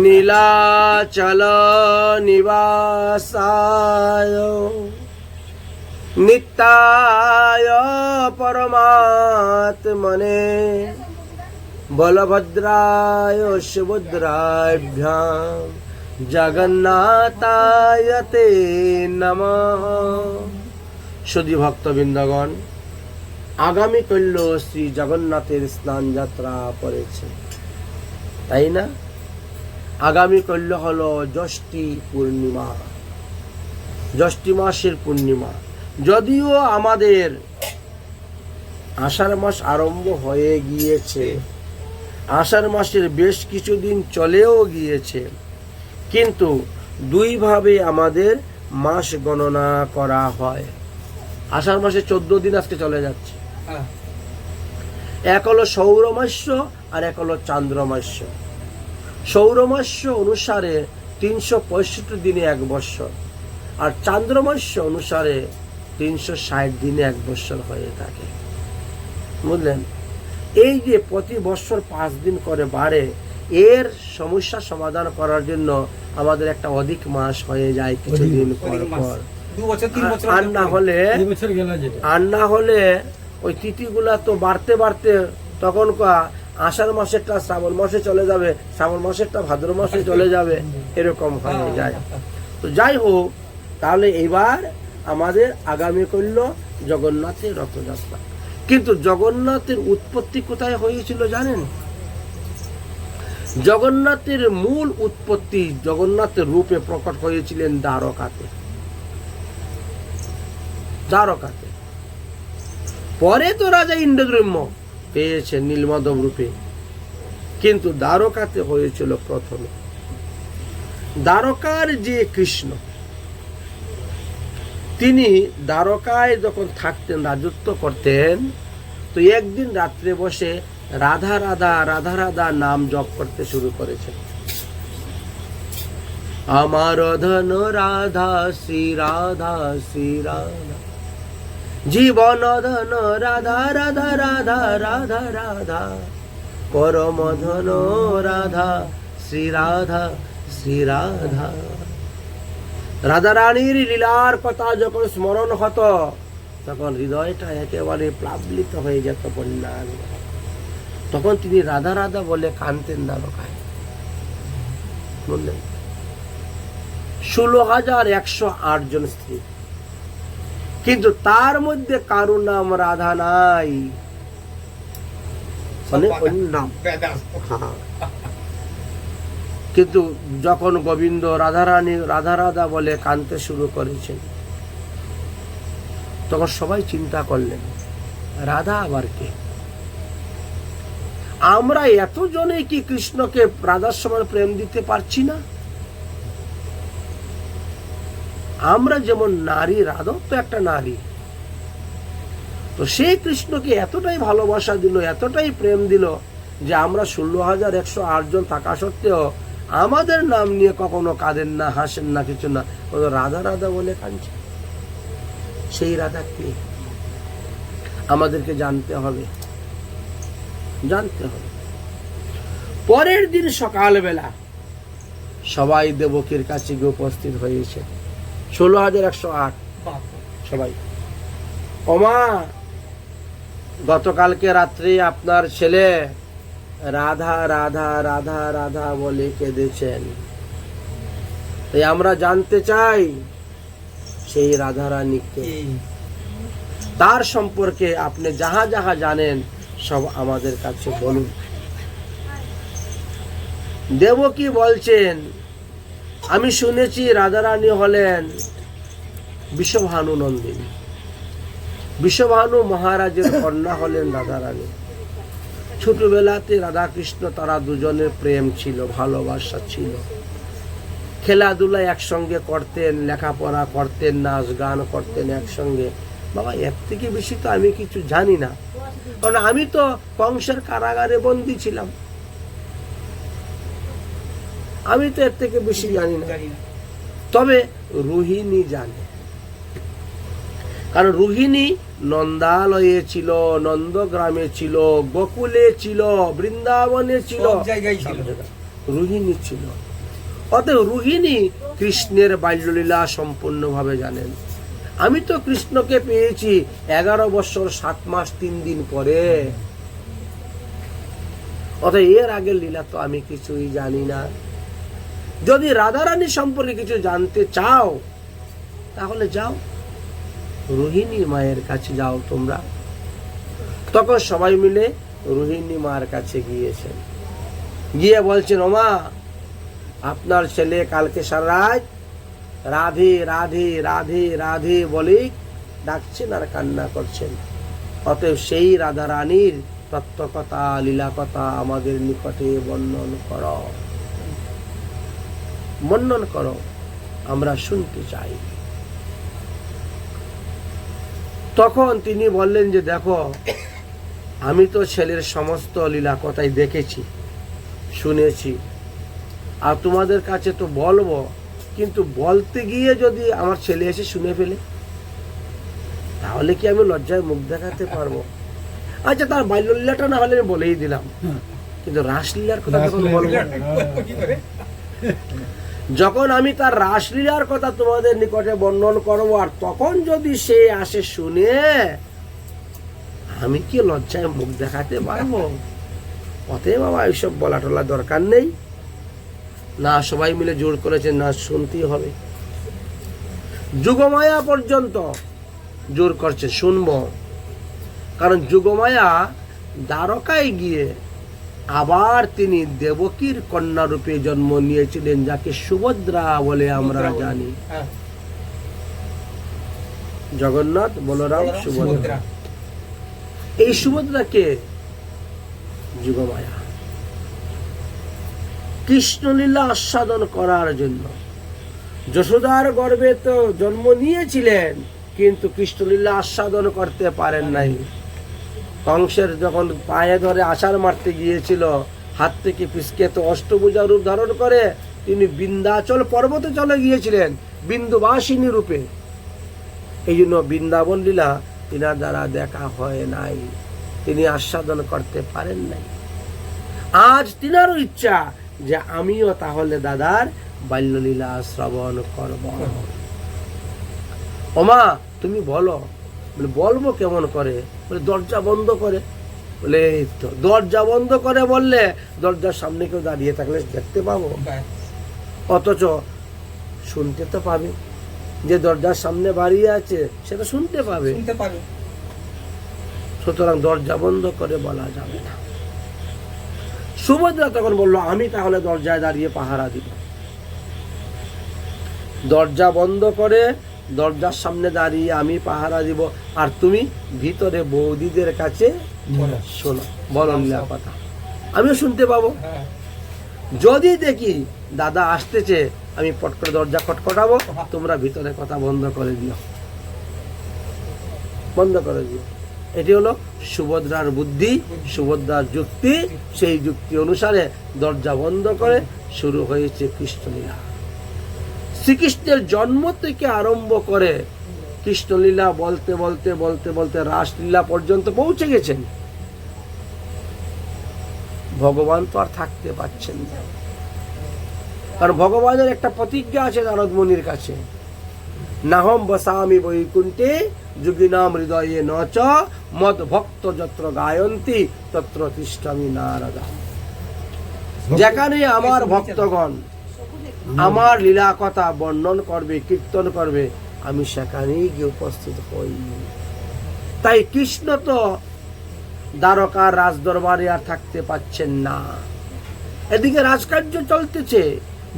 নীলাচল নিবাসায় নিত্যায় পরমাত্মনে বলভদ্রায় সুভদ্রাভ্যাম জগন্নাথায় তে নমঃ। সুধী ভক্তবৃন্দগণ, আগামীকাল শ্রী জগন্নাথের স্নান যাত্রা পড়েছে, তাই না? আগামীকাল হলো জ্যৈষ্ঠী পূর্ণিমা, জ্যৈষ্ঠী মাসের পূর্ণিমা। যদিও আমাদের আষাঢ় মাস আরম্ভ হয়ে গিয়েছে, আষাঢ় মাসের বেশ কিছুদিন চলেও গিয়েছে, কিন্তু দুইভাবে আমাদের মাস গণনা করা হয়। আষাঢ় মাসে 14 দিন আজকে চলে যাচ্ছে। এক হলো সৌরমাস্য আর এক হলো চান্দ্রমাস্য। সৌরমাস্য অনুসারে 365 দিনে এক বৎসর, আর চান্দ্রমাস্য অনুসারে 360 দিনে এক বৎসর হয়ে থাকে, বুঝলেন? এই যে প্রতি বৎসর 5 দিন করে বাড়ে, এর সমস্যা সমাধান করার জন্য আমাদের একটা অধিক মাস হয়ে যায় কিছুদিন পর পর। আর না হলে ওই তিথিগুলা তো বাড়তে বাড়তে তখন আষাঢ় মাসেরটা শ্রাবণ মাসে চলে যাবে, শ্রাবণ মাসেরটা ভাদ্র মাসে চলে যাবে, এরকম হয়ে যায়। তো যাই হোক, তাহলে এবার আমাদের আগামী করল জগন্নাথের রথযাত্রা। কিন্তু জগন্নাথের উৎপত্তি কোথায় হয়েছিল জানেন? জগন্নাথের মূল উৎপত্তি, জগন্নাথের রূপে প্রকট হয়েছিলেন দ্বারকাতে। দ্বারকাতে পরে তো রাজা ইন্দ্রদ্যুম্ন পেয়েছেন নীলমাধব রূপে, কিন্তু দ্বারকাতে হয়েছিল প্রথমে। দ্বারকার যে কৃষ্ণ, তিনি দ্বারকায় যখন থাকতেন, রাজত্ব করতেন, তো একদিন রাত্রে বসে রাধা রাধা রাধা রাধা নাম জপ করতে শুরু করেছেন। আমার ধন রাধা শ্রী রাধা শ্রী রাধা, জীবন ধন রাধা রাধা রাধা রাধা রাধা, পরম ধন রাধা শ্রী রাধা শ্রী রাধা। রাধা রানীর লীলার কথা যখন স্মরণ হতো, তখন হৃদয়টা একেবারে প্লাবলিত হয়ে যেত বন্যার। তখন তিনি রাধা রাধা বলে কাঁদতেন দ্বারকায়, বললেন। 16,108 জন স্ত্রী, কিন্তু তার মধ্যে কারো নাম রাধা নাই, নাম। কিন্তু যখন গোবিন্দ রাধা রানী রাধা রাধা বলে কাঁদতে শুরু করেছেন, তখন সবাই চিন্তা করলেন, রাধা আবার কে? আমরা এতজনে কি কৃষ্ণকে রাধার সমান প্রেম দিতে পারছি না? আমরা যেমন নারী, রাধাও তো একটা নারী, তো সেই কৃষ্ণকে এতটাই ভালোবাসা দিল, এতটাই প্রেম দিল, যে আমরা 16,108 জন থাকা সত্ত্বেও আমাদের নাম নিয়ে কখনো কাঁদেন না, হাসেন না, কিছু না, রাধা রাধা বলে কাঁদছে। সেই রাধা কে? আমাদেরকে জানতে হবে, জানতে হবে। পরের দিন সকালবেলা সবাই দেবকীর কাছে গিয়ে উপস্থিত হয়েছে, 16,108 সবাই। ওমা, গতকালকে রাত্রে আপনার ছেলে রাধা রাধা রাধা রাধা বলে কেঁদেছেন, তাই আমরা জানতে চাই সেই রাধা রানীকে, তার সম্পর্কে আপনি যাহা যাহা জানেন সব আমাদের কাছে বলুন। দেবকী বলছেন, আমি শুনেছি রাধারানী হলেন বিষভানু নন্দিনী, বিষভানু মহারাজের কন্যা হলেন রাধারানী। ছোটবেলাতে রাধা কৃষ্ণ তারা দুজনের প্রেম ছিল, ভালোবাসা ছিল, খেলাধুলা একসঙ্গে করতেন, লেখাপড়া করতেন, নাচ গান করতেন একসঙ্গে। বাবা, এর থেকে বেশি তো আমি কিছু জানি না, কারণ আমি তো কংসের কারাগারে বন্দী ছিলাম, আমি তো এর থেকে বেশি জানি না। তবে রোহিণী জানে, কারণ রোহিণী নন্দালয়ে ছিল, নন্দগ্রামে ছিল, গোকুলে ছিল, বৃন্দাবনে ছিল, রোহিণী ছিল। অতএব রোহিণী কৃষ্ণের বাল্যলীলা সম্পূর্ণভাবে জানেন। আমি তো কৃষ্ণকে পেয়েছি 11 বছর 7 মাস 3 দিন পরে। অতএব এর আগের লীলা তো আমি কিছুই জানি না। যদি রাধারানী সম্পর্কে কিছু জানতে চাও তাহলে যাও, রোহিণী মায়ের কাছে যাও তোমরা। তখন সবাই মিলে রোহিণী মায়ের কাছে গিয়েছেন। গিয়ে বলছেন, ওমা, আপনার ছেলে কালকে সারা রাত রাধে রাধে রাধে রাধে বলে ডাকছেন আর কান্না করছেন। অতএব সেই রাধা রানীর তত্ত্বকথা লীলা কথা আমাদের নিকটে বর্ণন করো, বর্ণন করো, আমরা শুনতে চাই। তখন তিনি বললেন যে দেখো, আমি তো ছেলের সমস্ত লীলা কথাই দেখেছি, শুনেছি, আর তোমাদের কাছে তো বলবো, কিন্তু বলতে গিয়ে যদি আমার ছেলে এসে শুনে ফেলে তাহলে কি আমি লজ্জায় মুখ দেখাতে পারবো? আচ্ছা, তার বাল্যলীলাটা না হলে আমি বলেই দিলাম, কিন্তু রাসলীলার কথা তখন বলবো। যখন আমি তার রাসলীলার কথা তোমাদের নিকটে বর্ণন করবো, আর তখন যদি সে আসে শুনে, আমি কি লজ্জায় মুখ দেখাতে পারবো? অতএব বাবা এইসব বলা টলা দরকার নেই। না, সবাই মিলে জোর করেছে, না শুনতেই হবে। যুগমায়া পর্যন্ত জোর করছে শুনবো, কারণ যুগমায়া দ্বারকায় গিয়ে আবার তিনি দেবকীর কন্যা রূপে জন্ম নিয়েছিলেন, যাকে সুভদ্রা বলে আমরা জানি। জগন্নাথ, বলরাম, সুভদ্রা। এই সুভদ্রাকে যুগমায়া কৃষ্ণলীলা আস্বাদন করার জন্য যশোদার গর্ভে তো জন্ম নিয়েছিলেন, কিন্তু কৃষ্ণলীলা আস্বাদন করতে পারেন নাই। কংসের যখন পায়ে ধরে আছাড় মারতে গিয়েছিল, হাত থেকে পিছকে তো অষ্টভুজা রূপ ধারণ করে তিনি বিন্ধ্যাচল পর্বতে চলে গিয়েছিলেন বিন্দুবাসিনী রূপে। এই জন্য বৃন্দাবন লীলা তিনার দ্বারা দেখা হয় নাই, তিনি আস্বাদন করতে পারেন নাই। আজ তিনারও ইচ্ছা যে আমিও তাহলে দাদার বাল্যলীলা শ্রবণ করব। ওমা, তুমি বলো। বলে, বলবো কেমন করে? বলে, দরজা বন্ধ করে। বলে, এই তো দরজা বন্ধ করে বললে দরজার সামনে কেউ দাঁড়িয়ে থাকলে দেখতে পাবো, অথচ শুনতে তো পাবে। যে দরজার সামনে দাঁড়িয়ে আছে সেটা শুনতে পাবে। সুতরাং দরজা বন্ধ করে বলা যাবে না। সুভদ্রা তখন বলল, আমি তাহলে দরজায় দাঁড়িয়ে পাহারা দিব। দরজা বন্ধ করে দরজার সামনে দাঁড়িয়ে আমি পাহারা দিব, আর তুমি ভিতরে বৌদিদের কাছে শোনো, বলো লীলার কথা, আমিও শুনতে পাবো। যদি দেখি দাদা আসতেছে, আমি পট করে দরজা খটখটাবো, তোমরা ভিতরে কথা বন্ধ করে দিও, বন্ধ করে দিও। এটি হলো সুভদ্রার বুদ্ধি, সুভদ্রার যুক্তি। সেই যুক্তি অনুসারে দরজা বন্ধ করে শুরু হয়েছে কৃষ্ণলীলা। শ্রীকৃষ্ণের জন্ম থেকে আরম্ভ করে কৃষ্ণলীলা বলতে বলতে বলতে বলতে রাসলীলা পর্যন্ত পৌঁছে গেছেন। ভগবান তো আর থাকতে পারছেন না, কারণ ভগবানের একটা প্রতিজ্ঞা আছে নারদ মুনির কাছে, নাহম বসামি বৈকুণ্ঠে যোগিনাম হৃদয়ে নচ মদ ভক্ত যত্র গায়ন্তী তত্র তিষ্ঠামি নারদা। যেখানে আমার ভক্তগণ আমার লীলা কথা বর্ণন করবে, কীর্তন করবে, আমি সেখানেই গিয়ে উপস্থিত হই। তাই কৃষ্ণ তো দ্বারকার রাজদরবারে আর থাকতে পাচ্ছেন না। এদিকে রাজকার্য চলতেছে,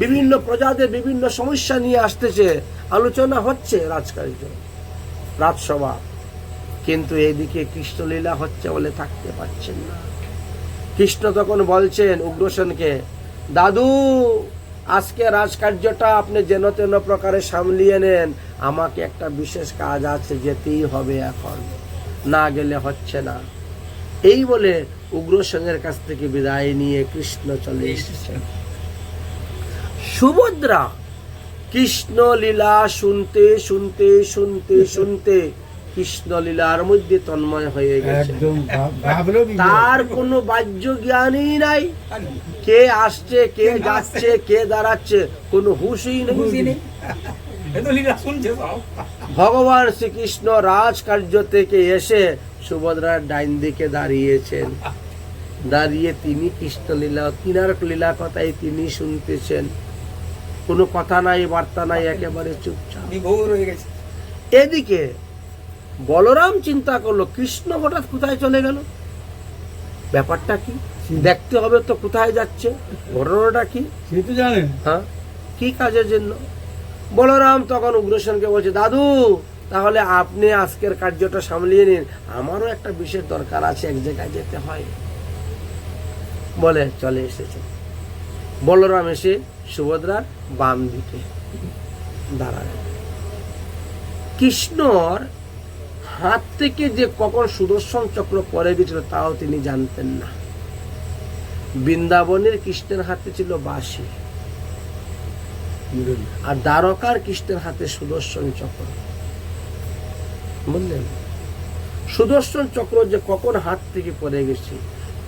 বিভিন্ন প্রজাদের বিভিন্ন সমস্যা নিয়ে আসতেছে, আলোচনা হচ্ছে রাজকার্য, রাজসভা, কিন্তু এদিকে কৃষ্ণলীলা হচ্ছে বলে থাকতে পাচ্ছেন না। কৃষ্ণ তখন বলছেন উগ্রসেনকে, দাদু, আজকে রাজকার্যটা আপনি যেন তেন প্রকারে সামলিয়ে নেন, আমাকে একটা বিশেষ কাজ আছে, যেতেই হবে, এখন না গেলে হচ্ছে না। এই বলে উগ্রসেনের কাছ থেকে বিদায় নিয়ে কৃষ্ণ চলে এসেছেন। সুভদ্রা কৃষ্ণ লীলা শুনতে শুনতে শুনতে শুনতে কৃষ্ণ লীলার মধ্যে তন্ময় হয়ে গেছে, একদম তার কোনো বাহ্য জ্ঞানই নাই, কে আসছে কে যাচ্ছে কে দাঁড়াচ্ছে কোনো হুঁশই নেই। ভগবান শ্রীকৃষ্ণ রাজকার্য থেকে এসে সুভদ্রার ডাইন দিকে দাঁড়িয়েছেন, দাঁড়িয়ে তিনি কৃষ্ণ লীলা তিনার লীলা কথাই তিনি শুনতেছেন, কোনো কথা নাই বার্তা নাই, একেবারে চুপচাপ হয়ে গেছে। এদিকে বলরাম চিন্তা করলো কৃষ্ণ হঠাৎ কোথায় চলে গেল, ব্যাপারটা কি, দেখতে হবে তো কোথায় যাচ্ছে, ঘটনাটা কি, সে তো জানেন। হ্যাঁ কি কাজের জন্য। বলরাম তখন উগ্রসেনকে বলছে, দাদু তাহলে আপনি আজকের কার্যটা সামলিয়ে নিন, আমারও একটা বিশেষ দরকার আছে, এক জায়গায় যেতে হয়। বলে চলে এসেছে। বলরাম এসে সুভদ্রার বাম দিকে দাঁড়ায়। কৃষ্ণর হাত থেকে যে কখন সুদর্শন চক্র পড়ে গেছিল তাও তিনি জানতেন না। বৃন্দাবনের কৃষ্ণের হাতে ছিল বাঁশি, আর দ্বারকার কৃষ্ণের হাতে সুদর্শন চক্র। বুঝলেন, সুদর্শন চক্র যে কখন হাত থেকে পড়ে গেছে,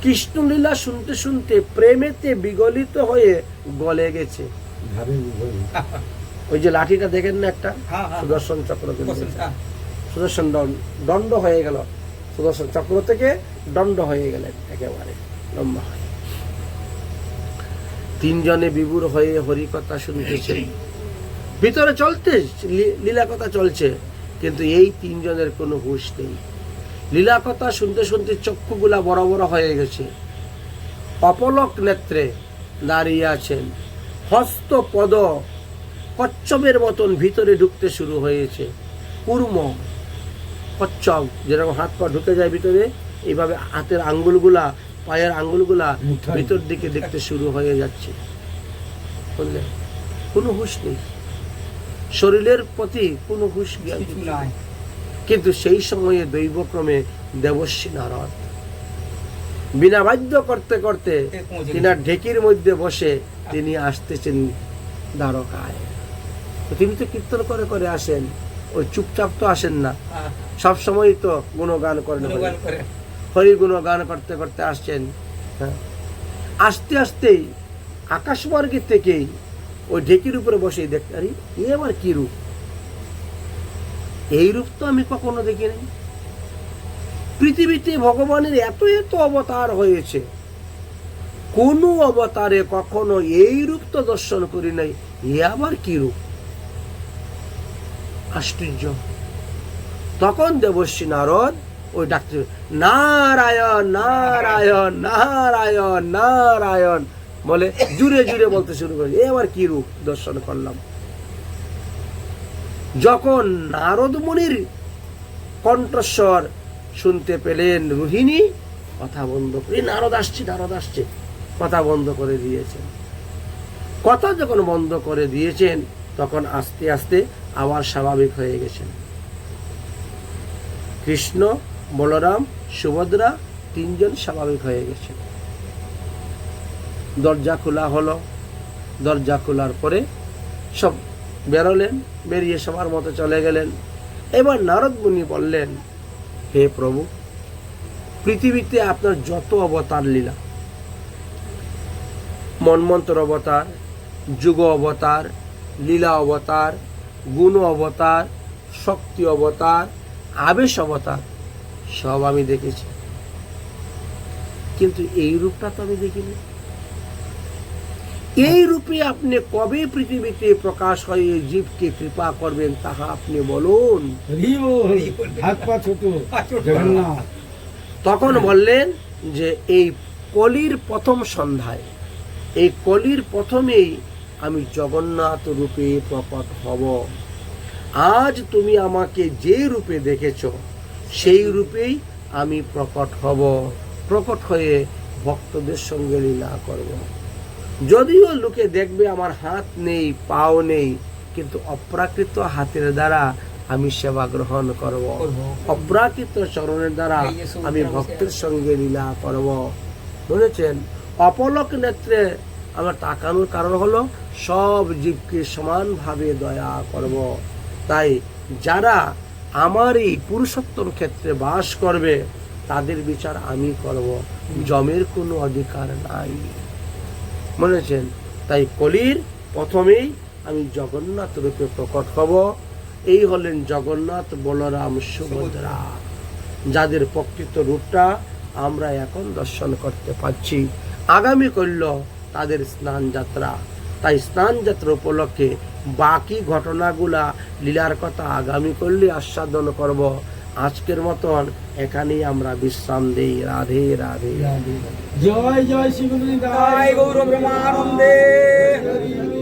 কৃষ্ণলীলা শুনতে শুনতে প্রেমেতে বিগলিত হয়ে গলে গেছে। ওই যে লাঠিটা দেখেন না একটা, সুদর্শন চক্র, সুদর্শন দণ্ড হয়ে গেল, সুদর্শন চক্র থেকে দণ্ড হয়ে গেলেন একেবারে লম্বা হয়ে। তিনজনে বিভোর হয়ে হরিকথা শুনতেছে, ভিতরে চলতে লীলা কথা চলছে, কিন্তু এই তিনজনের কোনো হুঁশ নেই। লীলা কথা শুনতে শুনতে চক্ষুগুলা বড় বড় হয়ে গেছে, অপলক নেত্রে দাঁড়িয়ে আছেন, হস্ত পদ কচ্ছপের মতন ভিতরে ঢুকতে শুরু হয়েছে। কুর্ম কচ্ছপ যেরকম হাত পা ঢুকে যায় ভিতরে, এইভাবে হাতের আঙ্গুলগুলা পায়ের আঙ্গুলগুলা ভিতর দিকে দেখতে শুরু হয়ে যাচ্ছে। বুঝলেন, কোনো হুঁশ নেই, শরীরের প্রতি কোনো হুঁশ জ্ঞান নাই। কিন্তু সেই সময়ে দৈবক্রমে দেবর্ষী নারদ বিনা বাদ্য করতে করতে তিনার ঢেকির মধ্যে বসে তিনি আসতেছেন দ্বারকায়। তিনি তো কীর্তন করে করে আসেন, ওই চুপচাপ তো আসেন না, সব সময় তো গুণগান করেন, হরি গুণগান করতে করতে আসছেন। আস্তে আস্তেই আকাশমার্গের থেকেই ওই ঢেকির উপরে বসে দেখতে, আরে এ আবার কি রূপ, এই রূপ তো আমি কখনো দেখিনি। পৃথিবীতে ভগবানের এত এত অবতার হয়েছে, কোন অবতারে কখনো এই রূপ তো দর্শন করি নাই, এ আবার কি রূপ, আশ্চর্য। তখন দেবর্ষী নারদ ওই ডাকতে, নারায়ণ নারায়ণ নারায়ণ নারায়ণ বলে জুড়ে জুড়ে বলতে শুরু করে, এ আবার কি রূপ দর্শন করলাম। যখন নারদ মুনির কণ্ঠস্বর শুনতে পেলেন, রোহিণী কথা বন্ধ করে, নারদ আসছে নারদ আসছে, কথা বন্ধ করে দিয়েছেন। কথা যখন বন্ধ করে দিয়েছেন তখন আস্তে আস্তে আবার স্বাভাবিক হয়ে গেছেন। কৃষ্ণ, বলরাম, সুভদ্রা তিনজন স্বাভাবিক হয়ে গেছেন। দরজা খোলা হলো, দরজা খোলার পরে সব বেরোলেন, বেরিয়ে সবার মতো চলে গেলেন। এবার নারদ মুনি বললেন, হে প্রভু, পৃথিবীতে আপনার যত অবতার লীলা, মন্বন্তর অবতার, যুগ অবতার, লীলা অবতার, গুণ অবতার, শক্তি অবতার, আবেশ অবতার সব আমি দেখেছি, কিন্তু এই রূপটা তো আমি দেখিনি। এই রূপে আপনি কবে পৃথিবীতে প্রকাশ হয়ে জীবকে কৃপা করবেন তাহা আপনি বলুন। তখন বললেন যে এই কলির প্রথম সন্ধ্যায়, এই কলির প্রথমেই আমি জগন্নাথ রূপে প্রকট হব। আজ তুমি আমাকে যে রূপে দেখেছ সেই রূপেই আমি প্রকট হব, প্রকট হয়ে ভক্তদের সঙ্গে লীলা করব। যদিও লোকে দেখবে আমার হাত নেই পাও নেই, কিন্তু অপ্রাকৃত হাতের দ্বারা আমি সেবা গ্রহণ করব, অপ্রাকৃত চরণের দ্বারা আমি ভক্তের সঙ্গে লীলা করব। বুঝেছেন, অপলক নেত্রে আমার তাকানোর কারণ হলো সব জীবকে সমানভাবে দয়া করব। তাই যারা আমার এই পুরুষোত্তম ক্ষেত্রে বাস করবে, তাদের বিচার আমি করব, জমের কোনো অধিকার নাই। মনেছেন? তাই কলির প্রথমেই আমি জগন্নাথ রূপে প্রকট হব। এই হলেন জগন্নাথ, বলরাম, সুভদ্রা, যাদের প্রকৃত রূপটা আমরা এখন দর্শন করতে পাচ্ছি। আগামী করল তাদের স্নান যাত্রা। তাই স্নান যাত্রা উপলক্ষে বাকি ঘটনাগুলা, লীলার কথা আগামী করলে আস্বাদন করব। আজকের মতন এখানেই আমরা বিশ্রাম দেই। রাধে রাধে। জয় জয় শ্রী গুরু জয় গৌর ব্রহ্মানন্দে।